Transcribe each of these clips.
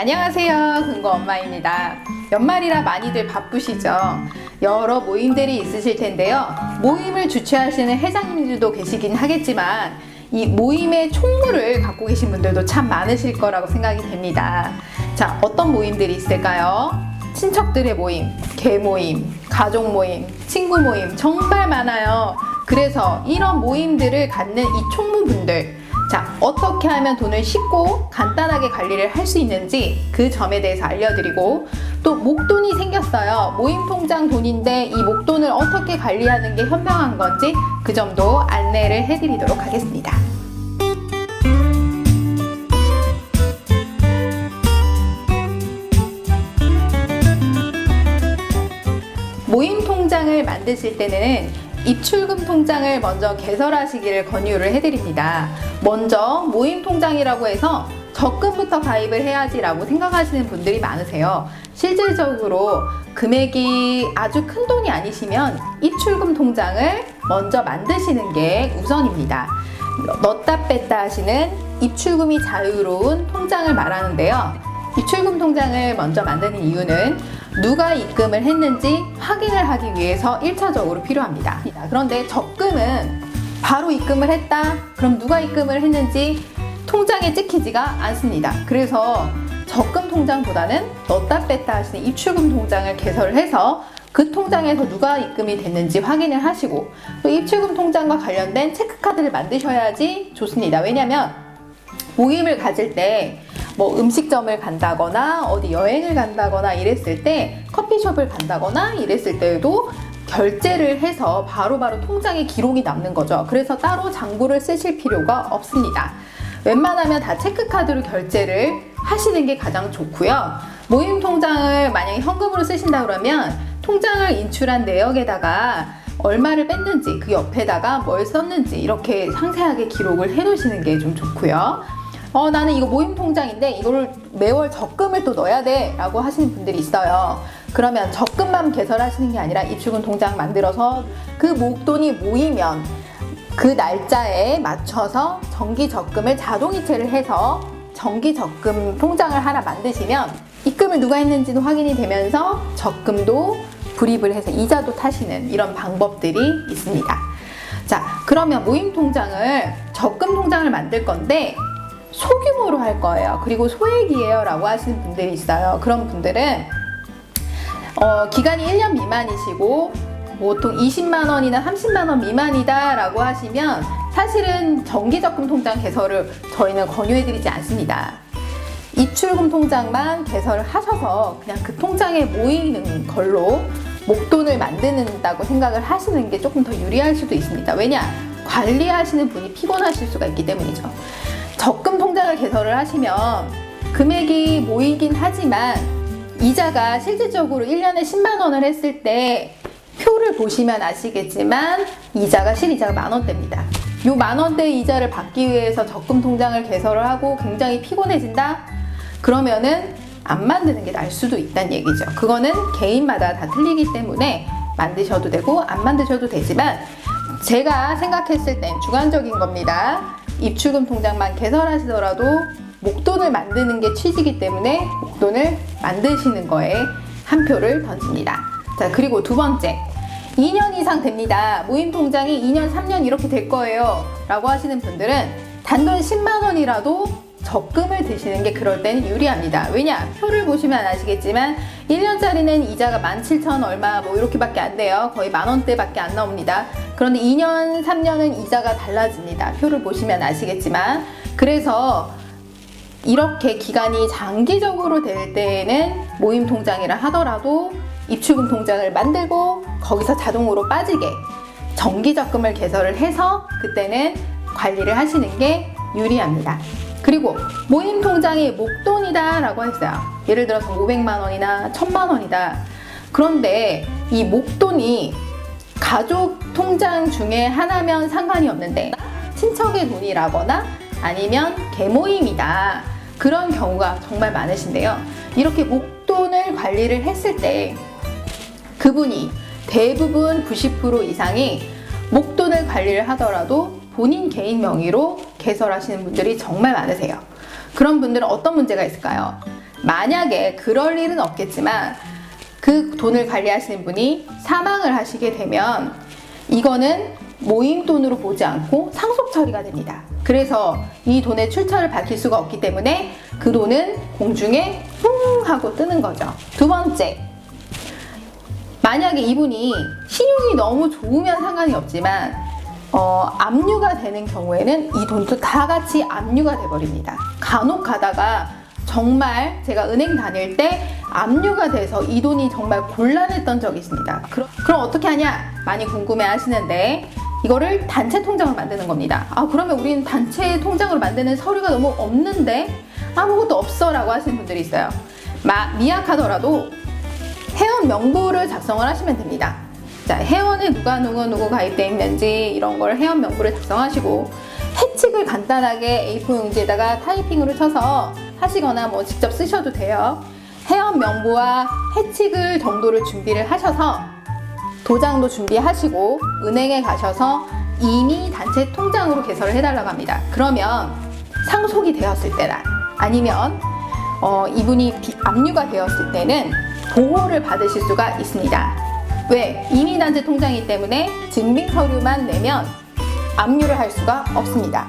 안녕하세요, 금고 엄마입니다. 연말이라 많이들 바쁘시죠? 여러 모임들이 있으실 텐데요. 모임을 주최하시는 회장님들도 계시긴 하겠지만 이 모임의 총무를 갖고 계신 분들도 참 많으실 거라고 생각이 됩니다. 자, 어떤 모임들이 있을까요? 친척들의 모임, 개모임, 가족 모임, 친구 모임 정말 많아요. 그래서 이런 모임들을 갖는 이 총무분들, 자, 어떻게 하면 돈을 쉽고 간단하게 관리를 할 수 있는지 그 점에 대해서 알려드리고, 또 목돈이 생겼어요. 모임 통장 돈인데 이 목돈을 어떻게 관리하는 게 현명한 건지 그 점도 안내를 해드리도록 하겠습니다. 모임 통장을 만드실 때는 입출금 통장을 먼저 개설하시기를 권유를 해드립니다. 먼저 모임 통장이라고 해서 적금부터 가입을 해야지 라고 생각하시는 분들이 많으세요. 실질적으로 금액이 아주 큰 돈이 아니시면 입출금 통장을 먼저 만드시는 게 우선입니다. 넣다 뺐다 하시는 입출금이 자유로운 통장을 말하는데요. 입출금 통장을 먼저 만드는 이유는 누가 입금을 했는지 확인을 하기 위해서 1차적으로 필요합니다. 그런데 적금은 바로 입금을 했다? 그럼 누가 입금을 했는지 통장에 찍히지가 않습니다. 그래서 적금 통장보다는 넣다 뺐다 하시는 입출금 통장을 개설을 해서 그 통장에서 누가 입금이 됐는지 확인을 하시고, 또 입출금 통장과 관련된 체크카드를 만드셔야지 좋습니다. 왜냐하면 모임을 가질 때 뭐 음식점을 간다거나 어디 여행을 간다거나 이랬을 때, 커피숍을 간다거나 이랬을 때에도 결제를 해서 바로바로 통장에 기록이 남는 거죠. 그래서 따로 장부를 쓰실 필요가 없습니다. 웬만하면 다 체크카드로 결제를 하시는 게 가장 좋고요. 모임 통장을 만약에 현금으로 쓰신다 그러면 통장을 인출한 내역에다가 얼마를 뺐는지, 그 옆에다가 뭘 썼는지 이렇게 상세하게 기록을 해 놓으시는 게 좀 좋고요. 나는 이거 모임 통장인데 이거를 매월 적금을 또 넣어야 돼 라고 하시는 분들이 있어요. 그러면 적금만 개설하시는 게 아니라 입출금 통장 만들어서 그 목돈이 모이면 그 날짜에 맞춰서 정기 적금을 자동이체를 해서 정기 적금 통장을 하나 만드시면 입금을 누가 했는지도 확인이 되면서 적금도 불입을 해서 이자도 타시는 이런 방법들이 있습니다. 자, 그러면 모임 통장을, 적금 통장을 만들 건데 소규모로 할 거예요. 그리고 소액이에요 라고 하시는 분들이 있어요. 그런 분들은 기간이 1년 미만이시고 보통 20만 원이나 30만 원 미만이다 라고 하시면 사실은 정기적금 통장 개설을 저희는 권유해드리지 않습니다. 입출금 통장만 개설을 하셔서 그냥 그 통장에 모이는 걸로 목돈을 만드는다고 생각을 하시는 게 조금 더 유리할 수도 있습니다. 왜냐? 관리하시는 분이 피곤하실 수가 있기 때문이죠. 적금 통장을 개설을 하시면 금액이 모이긴 하지만 이자가 실질적으로 1년에 10만 원을 했을 때 표를 보시면 아시겠지만 이자가 실이자가 만원대입니다. 이 만원대 이자를 받기 위해서 적금 통장을 개설을 하고 굉장히 피곤해진다? 그러면은 안 만드는 게 나을 수도 있다는 얘기죠. 그거는 개인마다 다 틀리기 때문에 만드셔도 되고 안 만드셔도 되지만 제가 생각했을 땐 주관적인 겁니다. 입출금 통장만 개설하시더라도 목돈을 만드는 게 취지이기 때문에 목돈을 만드시는 거에 한 표를 던집니다. 자, 그리고 두 번째, 2년 이상 됩니다. 모임 통장이 2년, 3년 이렇게 될 거예요 라고 하시는 분들은 단돈 10만 원이라도 적금을 드시는 게 그럴 때는 유리합니다. 왜냐? 표를 보시면 아시겠지만 1년짜리는 이자가 17,000 얼마 뭐 이렇게밖에 안 돼요. 거의 만원대밖에 안 나옵니다. 그런데 2년, 3년은 이자가 달라집니다. 표를 보시면 아시겠지만. 그래서 이렇게 기간이 장기적으로 될 때에는 모임 통장이라 하더라도 입출금 통장을 만들고 거기서 자동으로 빠지게 정기적금을 개설을 해서 그때는 관리를 하시는 게 유리합니다. 그리고 모임 통장이 목돈이다 라고 했어요. 예를 들어서 500만 원이나 1000만 원이다. 그런데 이 목돈이 가족 통장 중에 하나면 상관이 없는데 친척의 돈이라거나 아니면 개모임이다. 그런 경우가 정말 많으신데요. 이렇게 목돈을 관리를 했을 때 그분이 대부분 90% 이상이 목돈을 관리를 하더라도 본인 개인 명의로 개설하시는 분들이 정말 많으세요. 그런 분들은 어떤 문제가 있을까요? 만약에 그럴 일은 없겠지만 그 돈을 관리하시는 분이 사망을 하시게 되면 이거는 모임 돈으로 보지 않고 상속 처리가 됩니다. 그래서 이 돈의 출처를 밝힐 수가 없기 때문에 그 돈은 공중에 쿵 하고 뜨는 거죠. 두 번째, 만약에 이분이 신용이 너무 좋으면 상관이 없지만 압류가 되는 경우에는 이 돈도 다 같이 압류가 돼버립니다. 간혹 가다가 정말 제가 은행 다닐 때 압류가 돼서 이 돈이 정말 곤란했던 적이 있습니다. 그럼 어떻게 하냐? 많이 궁금해 하시는데 이거를 단체 통장을 만드는 겁니다. 그러면 우리는 단체 통장으로 만드는 서류가 너무 없는데 아무것도 없어 라고 하시는 분들이 있어요. 미약하더라도 회원 명부를 작성을 하시면 됩니다. 자, 회원에 누구 가입되어 있는지 이런 걸 회원 명부를 작성하시고 해칙을 간단하게 A4 용지에다가 타이핑으로 쳐서 하시거나 뭐 직접 쓰셔도 돼요. 회원 명부와 해칙을 정도를 준비를 하셔서 도장도 준비하시고 은행에 가셔서 이미 단체 통장으로 개설을 해달라고 합니다. 그러면 상속이 되었을 때나 아니면 이분이 압류가 되었을 때는 보호를 받으실 수가 있습니다. 왜? 이미 단체 통장이기 때문에 증빙 서류만 내면 압류를 할 수가 없습니다.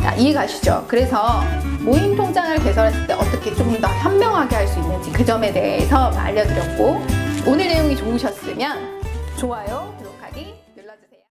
자, 이해 가시죠? 그래서 모임 통장을 개설했을 때 어떻게 조금 더 현명하게 할 수 있는지 그 점에 대해서 알려드렸고 오늘 내용이 좋으셨으면 좋아요,